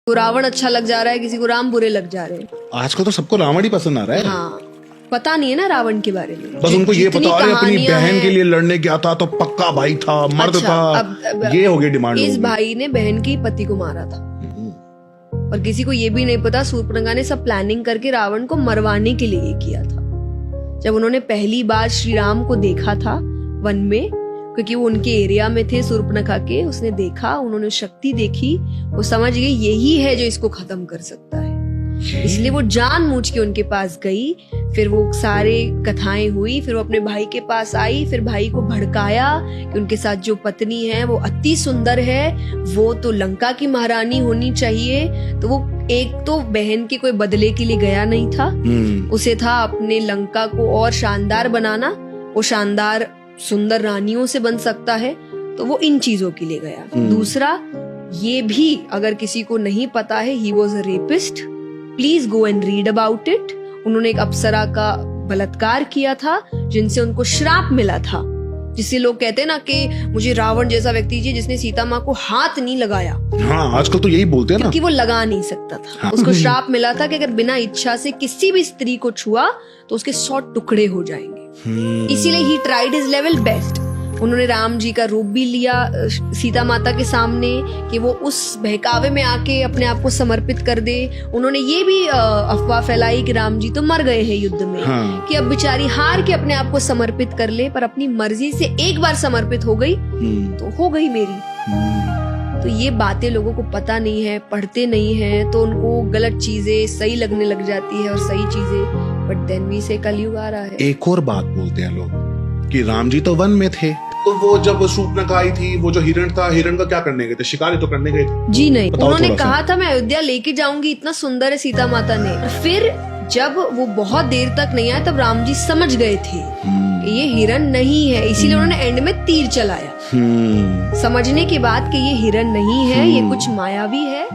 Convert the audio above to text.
को रावण अच्छा लग जा रहा है, किसी को राम बुरे लग जा रहे हैं। आजकल तो सबको रावण ही पसंद आ रहा है। हाँ, पता नहीं है ना रावण के बारे में। बस उनको ये पता है अपनी बहन के लिए लड़ने गया था तो पक्का भाई था, मर्द अच्छा, था। अब ये हो गई डिमांड। इस भाई ने बहन की पति को मारा था और किसी को ये भी नहीं पता शूर्पणखा ने सब प्लानिंग करके रावण को मरवाने के लिए किया था। जब उन्होंने पहली बार श्री राम को देखा था वन में, क्योंकि वो उनके एरिया में थे शूर्पणखा के, उसने देखा, उन्होंने शक्ति देखी, वो समझ गई यही है जो इसको खत्म कर सकता है। इसलिए वो जानबूझ के उनके पास गई। फिर वो सारे कथाएं हुई, फिर वो अपने भाई के पास आई, फिर भाई को भड़काया कि उनके साथ जो पत्नी है वो अति सुंदर है, वो तो लंका की महारानी होनी चाहिए। तो वो एक तो बहन के कोई बदले के लिए गया नहीं था, उसे था अपने लंका को और शानदार बनाना, वो शानदार सुंदर रानियों से बन सकता है, तो वो इन चीजों के लिए गया। दूसरा, ये भी अगर किसी को नहीं पता है, he was a rapist, please go and read about it. उन्होंने एक अप्सरा का बलात्कार किया था जिनसे उनको श्राप मिला था, जिससे लोग कहते हैं ना कि मुझे रावण जैसा व्यक्ति चाहिए जिसने सीता माँ को हाथ नहीं लगाया। हाँ, आजकल तो यही बोलते हैं ना, क्योंकि वो लगा नहीं सकता था। हाँ। उसको श्राप मिला था कि अगर बिना इच्छा से किसी भी स्त्री को छुआ तो उसके 100 टुकड़े हो जाएंगे। इसीलिए he tried his level best. उन्होंने राम जी का रूप भी लिया सीता माता के सामने कि वो उस बहकावे में आके अपने आप को समर्पित कर दे। उन्होंने ये भी अफवाह फैलाई कि राम जी तो मर गए हैं युद्ध में, हाँ। कि अब बेचारी हार के अपने आप को समर्पित कर ले, पर अपनी मर्जी से एक बार समर्पित हो गई तो हो गई मेरी। तो ये बातें लोगों को पता नहीं है, पढ़ते नहीं है, तो उनको गलत चीजें सही लगने लग जाती है और सही चीजें। बट देन भी से कलयुग आ रहा है। एक और बात बोलते हैं लोग कि राम जी तो वन में थे, तो वो जब शूर्पणखा आई थी, वो जो हिरण था, हिरण का क्या करने गए थे? शिकारी तो करने गए थे। जी नहीं, उन्होंने थोड़ा कहा था मैं अयोध्या लेके जाऊंगी, इतना सुंदर है सीता माता ने। फिर जब वो बहुत देर तक नहीं आया तब राम जी समझ गए थे कि ये हिरण नहीं है, इसीलिए उन्होंने एंड में तीर चलाया, समझने के बाद कि ये हिरण नहीं है, ये कुछ मायावी है।